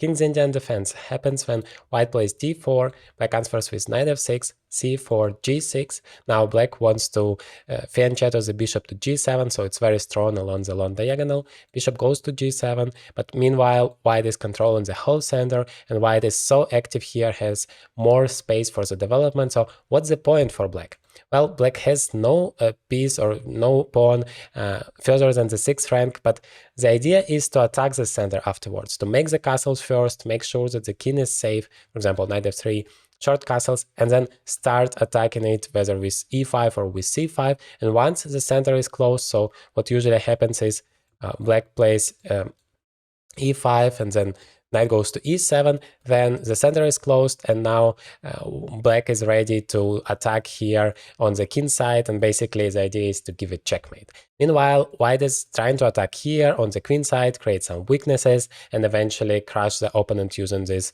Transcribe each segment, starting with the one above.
King's Indian defense happens when white plays d4, black answers with knight f6, c4, g6. Now black wants to fianchetto the bishop to g7, so it's very strong along the long diagonal. Bishop goes to g7, but meanwhile white is controlling the whole center, and white is so active here, has more space for the development. So what's the point for black? Well, black has no piece or no pawn further than the 6th rank, but the idea is to attack the center afterwards, to make the castles first, make sure that the king is safe, for example, knight f3, short castles, and then start attacking it whether with e5 or with c5. And once the center is closed, so what usually happens is black plays e5 and then knight goes to e7, then the center is closed, and now black is ready to attack here on the king side, and basically the idea is to give it checkmate. Meanwhile, white is trying to attack here on the queen side, create some weaknesses, and eventually crush the opponent using this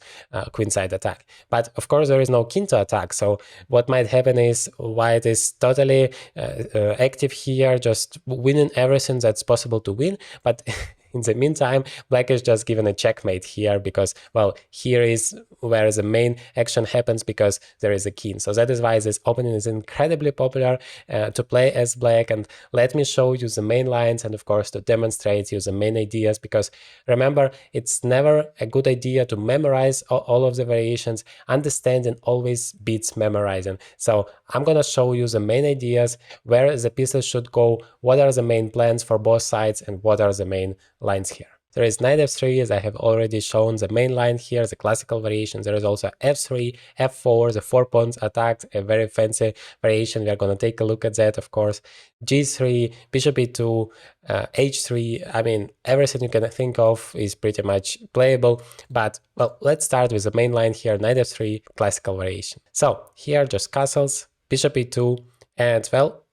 queen side attack. But of course there is no king to attack, so what might happen is white is totally active here, just winning everything that's possible to win, but in the meantime, black is just given a checkmate here because, well, here is where the main action happens because there is a king. So that is why this opening is incredibly popular to play as black. And let me show you the main lines and, of course, to demonstrate you the main ideas, because remember, it's never a good idea to memorize all of the variations. Understanding always beats memorizing. So I'm going to show you the main ideas, where the pieces should go, what are the main plans for both sides, and what are the main lines here. There is knight f3, as I have already shown the main line here, the classical variation. There is also f3, f4, the 4 pawns attacked, a very fancy variation. We are going to take a look at that, of course. g3, bishop e2, h3. I mean, everything you can think of is pretty much playable. But, well, let's start with the main line here, knight f3, classical variation. So here, just castles, bishop e2, and, well,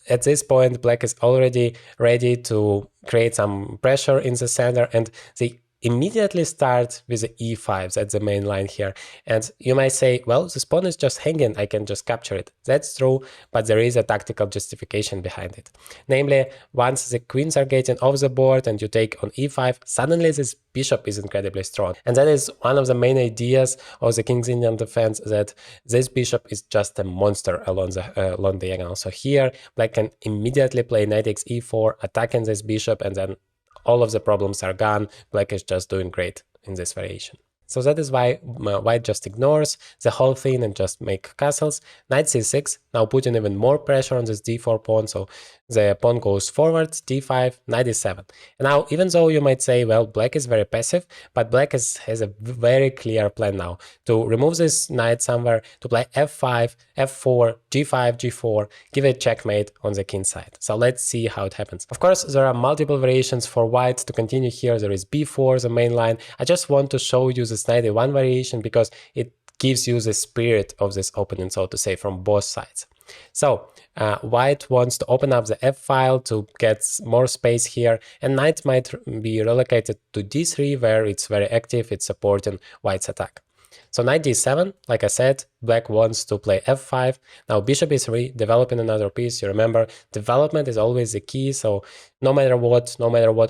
at this point, black is already ready to create some pressure in the center, and they immediately start with the e5. That's the main line here. And you might say, well, this pawn is just hanging, I can just capture it. That's true, but there is a tactical justification behind it. Namely, once the queens are getting off the board and you take on e5, suddenly this bishop is incredibly strong. And that is one of the main ideas of the King's Indian defense, that this bishop is just a monster along the diagonal. So here, black can immediately play knight takes e4, attacking this bishop, and then all of the problems are gone. Black is just doing great in this variation. So that is why white just ignores the whole thing and just make castles. Knight c6, now putting even more pressure on this d4 pawn, so the pawn goes forward, d5, knight e7. And now, even though you might say, well, black is very passive, but black has a very clear plan now to remove this knight somewhere, to play f5, f4, g5, g4, give a checkmate on the king side. So let's see how it happens. Of course, there are multiple variations for white. To continue here, there is b4, the main line. I just want to show you this knight e1 variation because it gives you the spirit of this opening, so to say, from both sides. So white wants to open up the f-file to get more space here, and knight might be relocated to d3, where it's very active, it's supporting white's attack. So knight d7, like I said, black wants to play f5. Now bishop e3, developing another piece. You remember, development is always the key, so no matter what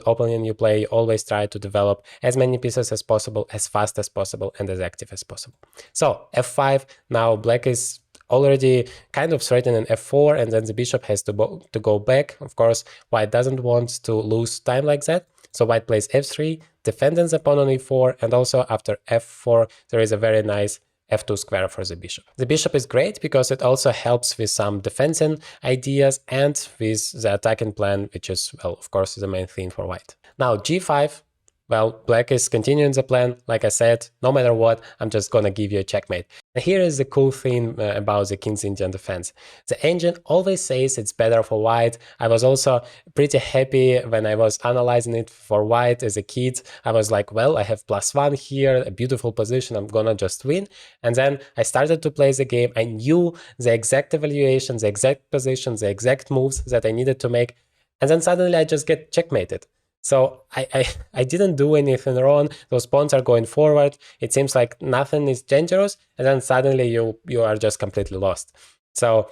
opening you play, you always try to develop as many pieces as possible, as fast as possible, and as active as possible. So f5, now black is already kind of threatening f4, and then the bishop has to go back. Of course, white doesn't want to lose time like that, so white plays f3, defending the pawn on e4, and also after f4 there is a very nice f2 square for the bishop. The bishop is great because it also helps with some defending ideas and with the attacking plan, which is, well, of course, the main thing for white. Now g5, well, black is continuing the plan. Like I said, no matter what, I'm just gonna give you a checkmate. And here is the cool thing about the King's Indian defense. The engine always says it's better for white. I was also pretty happy when I was analyzing it for white as a kid. I was like, well, I have +1 here, a beautiful position, I'm gonna just win. And then I started to play the game. I knew the exact evaluation, the exact position, the exact moves that I needed to make. And then suddenly I just get checkmated. So I didn't do anything wrong. Those pawns are going forward. It seems like nothing is dangerous, and then suddenly you are just completely lost. So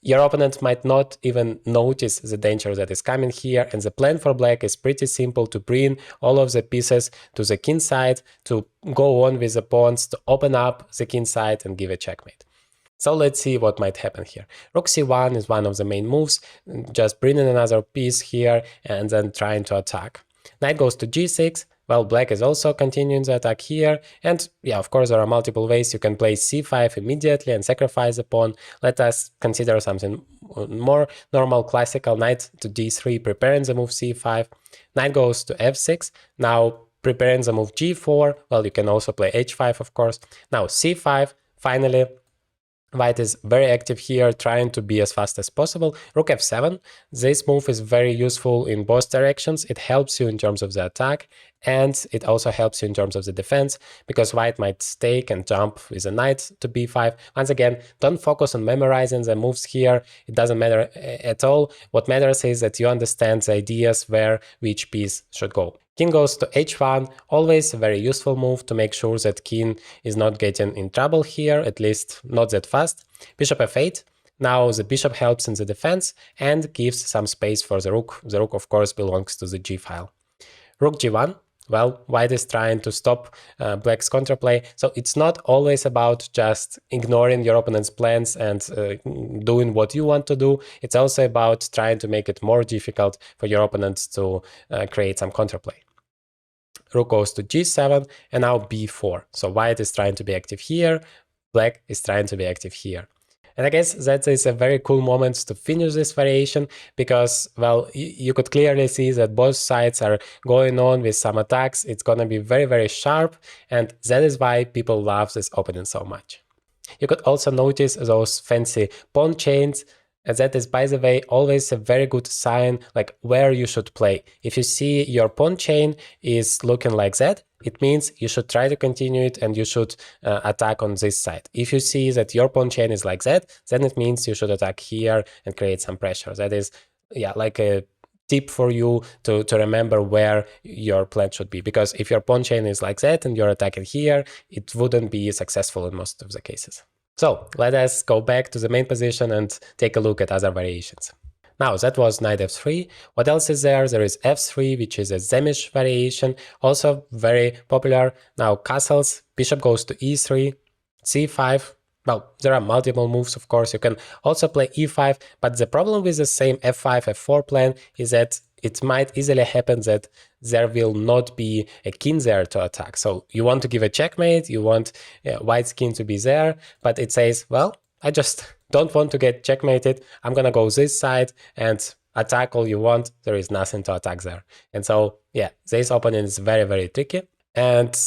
Your opponent might not even notice the danger that is coming here, and the plan for black is pretty simple: to bring all of the pieces to the king side, to go on with the pawns, to open up the king side and give a checkmate. So let's see what might happen here. Rook c1 is one of the main moves, just bringing another piece here and then trying to attack. Knight goes to g6. Well, black is also continuing the attack here, and yeah, of course there are multiple ways. You can play c5 immediately and sacrifice the pawn. Let us consider something more normal, classical. Knight to d3, preparing the move c5. Knight goes to f6, now preparing the move g4. Well, you can also play h5, of course. Now c5, finally. White is very active here, trying to be as fast as possible. Rook f7. This move is very useful in both directions. It helps you in terms of the attack, and it also helps you in terms of the defense, because white might take and jump with a knight to b5. Once again, don't focus on memorizing the moves here. It doesn't matter at all. What matters is that you understand the ideas where which piece should go. King goes to h1, always a very useful move to make sure that king is not getting in trouble here, at least not that fast. Bishop f8. Now the bishop helps in the defense and gives some space for the rook. The rook, of course, belongs to the g file. Rook g1. Well, white is trying to stop black's counterplay, so it's not always about just ignoring your opponent's plans and doing what you want to do. It's also about trying to make it more difficult for your opponent to create some counterplay. Rook goes to g7 and now b4. So white is trying to be active here, black is trying to be active here. And I guess that is a very cool moment to finish this variation, because, well, you could clearly see that both sides are going on with some attacks. It's going to be very, very sharp, and that is why people love this opening so much. You could also notice those fancy pawn chains. And that is, by the way, always a very good sign, like where you should play. If you see your pawn chain is looking like that, it means you should try to continue it and you should attack on this side. If you see that your pawn chain is like that, then it means you should attack here and create some pressure. That is, yeah, like a tip for you to remember where your plan should be. Because if your pawn chain is like that and you're attacking here, it wouldn't be successful in most of the cases. So let us go back to the main position and take a look at other variations. Now that was knight f3. What else is there? There is f3, which is a Zemish variation, also very popular. Now castles, bishop goes to e3, c5. Well, there are multiple moves, of course. You can also play e5, but the problem with the same f5, f4 plan is that it might easily happen that there will not be a king there to attack. So you want to give a checkmate, you want white's king to be there, but it says, well, I just don't want to get checkmated. I'm going to go this side and attack all you want. There is nothing to attack there. And so, yeah, this opening is very, very tricky. And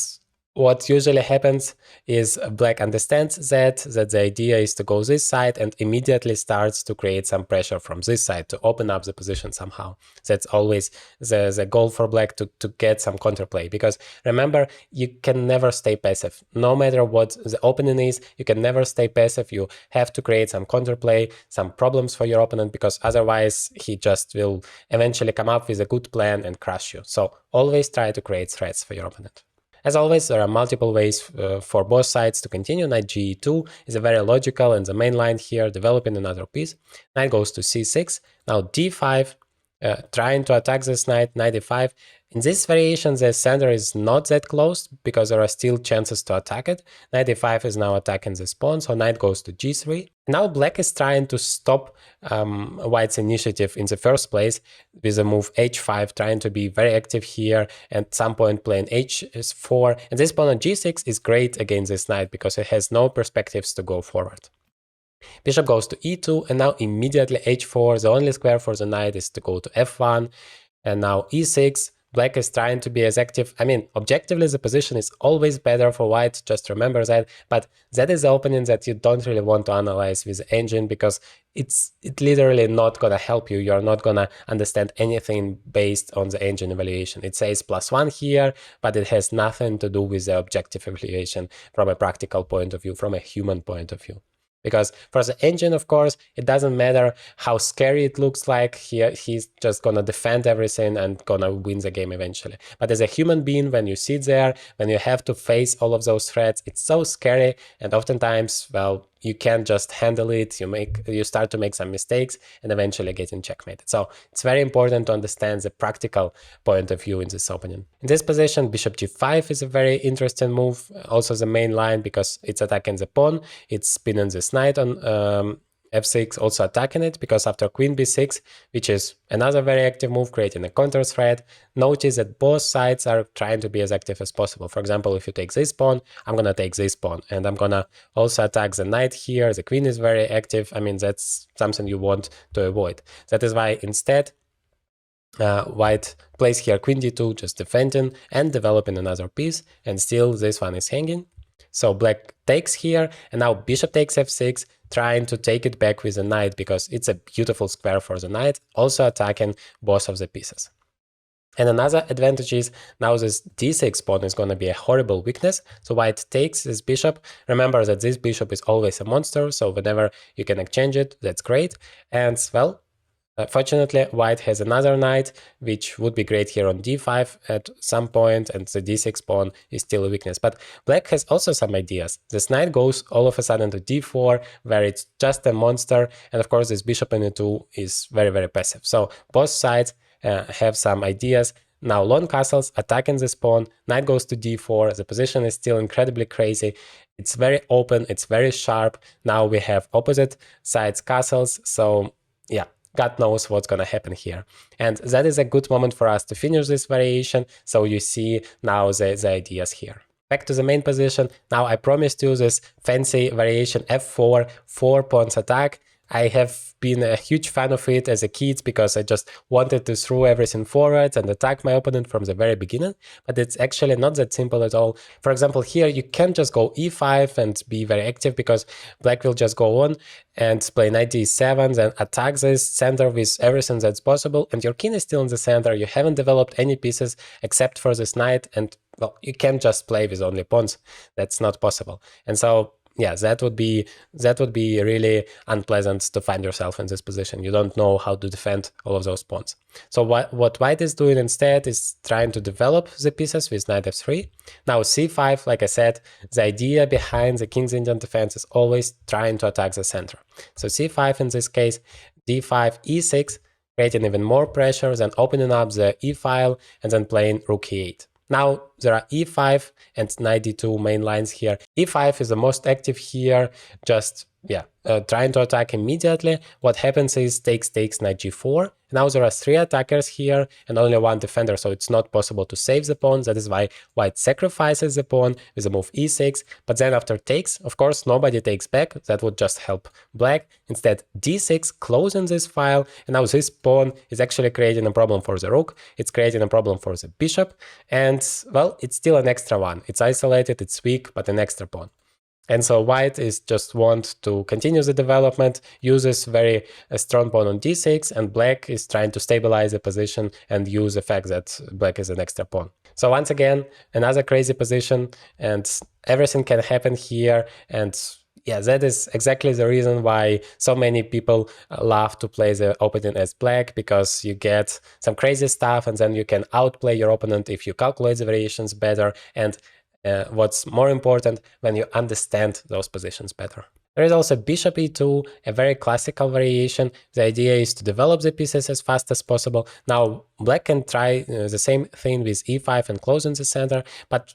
what usually happens is black understands that the idea is to go this side and immediately starts to create some pressure from this side to open up the position somehow. That's always the goal for black, to get some counterplay. Because remember, you can never stay passive. No matter what the opening is, you can never stay passive. You have to create some counterplay, some problems for your opponent, because otherwise he just will eventually come up with a good plan and crush you. So always try to create threats for your opponent. As always, there are multiple ways for both sides to continue. Knight g2 is a very logical and the main line here, developing another piece. Knight goes to c6. Now d5, trying to attack this knight, knight e5. In this variation, the center is not that close because there are still chances to attack it. Knight e5 is now attacking this pawn, so knight goes to g3. Now black is trying to stop white's initiative in the first place with the move h5, trying to be very active here, and at some point playing h4. And this pawn on g6 is great against this knight because it has no perspectives to go forward. Bishop goes to e2, and now immediately h4. The only square for the knight is to go to f1, and now e6. Black is trying to be as active. I mean, objectively, the position is always better for white, just remember that. But that is the opening that you don't really want to analyze with the engine, because it's literally not going to help you. You're not going to understand anything based on the engine evaluation. It says +1 here, but it has nothing to do with the objective evaluation from a practical point of view, from a human point of view. Because for the engine, of course, it doesn't matter how scary it looks like. He's just gonna defend everything and gonna win the game eventually. But as a human being, when you sit there, when you have to face all of those threats, it's so scary. And oftentimes, well, you can't just handle it. You start to make some mistakes and eventually getting checkmated. So it's very important to understand the practical point of view in this opening. In this position, bishop g5 is a very interesting move, also the main line, because it's attacking the pawn, it's spinning this knight on f6, also attacking it, because after queen b6, which is another very active move, creating a counter threat, notice that both sides are trying to be as active as possible. For example, if you take this pawn, I'm gonna take this pawn, and I'm gonna also attack the knight here. The queen is very active. I mean, that's something you want to avoid. That is why instead white plays here queen d2, just defending and developing another piece, and still this one is hanging. So black takes here, and now bishop takes f6, trying to take it back with the knight, because it's a beautiful square for the knight, also attacking both of the pieces. And another advantage is now this d6 pawn is going to be a horrible weakness. So white takes this bishop. Remember that this bishop is always a monster, so whenever you can exchange it, that's great. And well, fortunately, white has another knight, which would be great here on d5 at some point, and the d6 pawn is still a weakness. But black has also some ideas. This knight goes all of a sudden to d4, where it's just a monster, and of course this bishop in e2 is very, very passive. So both sides have some ideas. Now long castles attacking this pawn, knight goes to d4, the position is still incredibly crazy. It's very open, it's very sharp. Now we have opposite sides castles, so yeah, God knows what's going to happen here. And that is a good moment for us to finish this variation, so you see now the ideas here. Back to the main position. Now I promised you this fancy variation f4, 4 pawns attack. I have been a huge fan of it as a kid, because I just wanted to throw everything forward and attack my opponent from the very beginning, but it's actually not that simple at all. For example, here you can't just go e5 and be very active, because black will just go on and play knight d7 and attack this center with everything that's possible, and your king is still in the center. You haven't developed any pieces except for this knight, and well, you can't just play with only pawns. That's not possible. And so yeah, that would be really unpleasant to find yourself in this position. You don't know how to defend all of those pawns. So what white is doing instead is trying to develop the pieces with knight f3. Now c5, like I said, the idea behind the King's Indian defense is always trying to attack the center. So c5 in this case, d5, e6, creating even more pressure, then opening up the e file and then playing rook e8. Now there are e5 and knight d2 main lines here. e5 is the most active here, just trying to attack immediately. What happens is takes knight g4. Now there are 3 attackers here and only 1 defender, so it's not possible to save the pawn. That is why white sacrifices the pawn with the move e6. But then after takes, of course, nobody takes back. That would just help black. Instead, d6 closing this file, and now this pawn is actually creating a problem for the rook. It's creating a problem for the bishop, and well, it's still an extra one. It's isolated, it's weak, but an extra pawn. And so white is just want to continue the development, uses very strong pawn on d6, and black is trying to stabilize the position and use the fact that black is an extra pawn. So once again, another crazy position, and everything can happen here. And yeah, that is exactly the reason why so many people love to play the opponent as black, because you get some crazy stuff, and then you can outplay your opponent if you calculate the variations better, and what's more important, when you understand those positions better. There is also bishop e2, a very classical variation. The idea is to develop the pieces as fast as possible. Now black can try the same thing with e5 and closing the center, but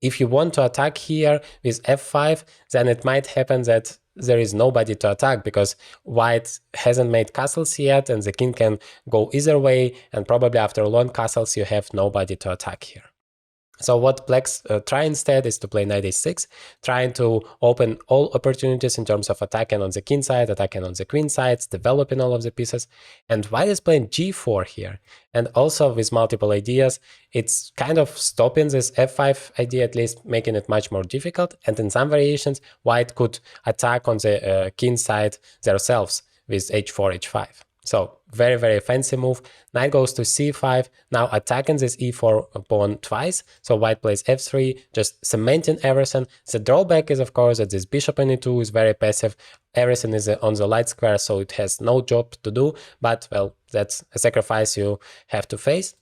if you want to attack here with f5, then it might happen that there is nobody to attack, because white hasn't made castles yet, and the king can go either way, and probably after long castles you have nobody to attack here. So what blacks try instead is to play knight a6, trying to open all opportunities in terms of attacking on the king side, attacking on the queen sides, developing all of the pieces. And white is playing g4 here. And also with multiple ideas, it's kind of stopping this f5 idea, at least making it much more difficult. And in some variations, white could attack on the king side themselves with h4, h5. So very, very fancy move. Knight goes to c5, now attacking this e4 pawn twice. So white plays f3, just cementing everything. The drawback is, of course, that this bishop in e2 is very passive. Everything is on the light square, so it has no job to do. But, well, that's a sacrifice you have to face.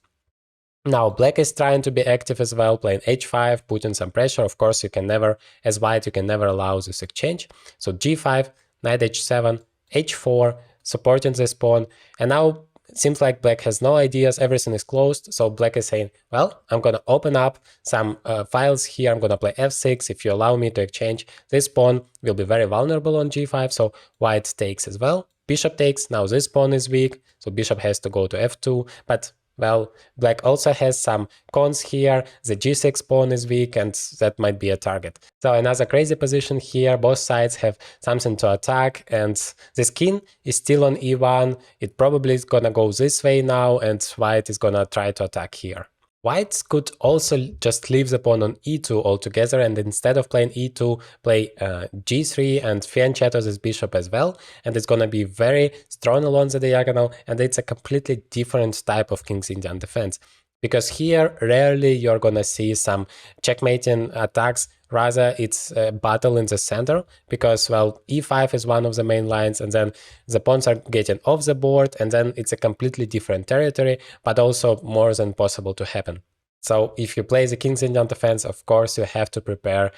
Now black is trying to be active as well, playing h5, putting some pressure. Of course, you can never, as white, you can never allow this exchange. So g5, knight h7, h4, supporting this pawn. And now it seems like black has no ideas, everything is closed. So black is saying, well, I'm going to open up some files here. I'm going to play f6. If you allow me to exchange, this pawn will be very vulnerable on g5. So white takes as well. Bishop takes. Now this pawn is weak. So bishop has to go to f2. But well, black also has some cons here. The g6 pawn is weak, and that might be a target. So another crazy position here. Both sides have something to attack, and this king is still on e1. It probably is gonna go this way now, and white is gonna try to attack here. White could also just leave the pawn on e2 altogether, and instead of playing e2, play g3 and fianchetto this bishop as well, and it's gonna be very strong along the diagonal, and it's a completely different type of King's Indian defense. Because here, rarely you're gonna see some checkmating attacks, rather it's a battle in the center, because, well, e5 is one of the main lines, and then the pawns are getting off the board, and then it's a completely different territory, but also more than possible to happen. So if you play the King's Indian defense, of course, you have to prepare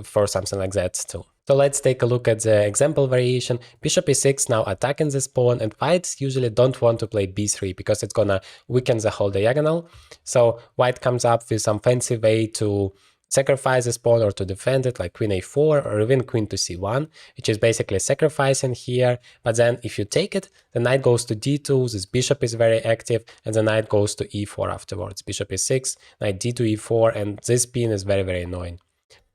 for something like that too. So let's take a look at the example variation. Bishop e6 now attacking this pawn, and whites usually don't want to play b3 because it's gonna weaken the whole diagonal. So white comes up with some fancy way to sacrifice this pawn or to defend it, like queen a4 or even queen to c1, which is basically sacrificing here. But then if you take it, the knight goes to d2, this bishop is very active, and the knight goes to e4 afterwards. Bishop e6, knight d2, e4, and this pin is very, very annoying.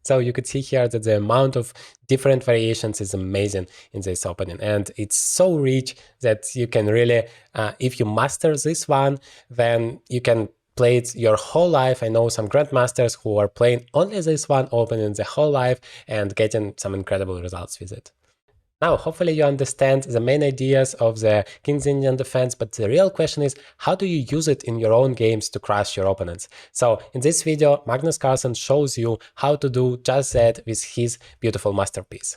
So you could see here that the amount of different variations is amazing in this opening, and it's so rich that you can really, if you master this one, then you can play it your whole life. I know some grandmasters who are playing only this one opening the whole life and getting some incredible results with it. Now, hopefully you understand the main ideas of the King's Indian defense, but the real question is, how do you use it in your own games to crush your opponents? So in this video, Magnus Carlsen shows you how to do just that with his beautiful masterpiece.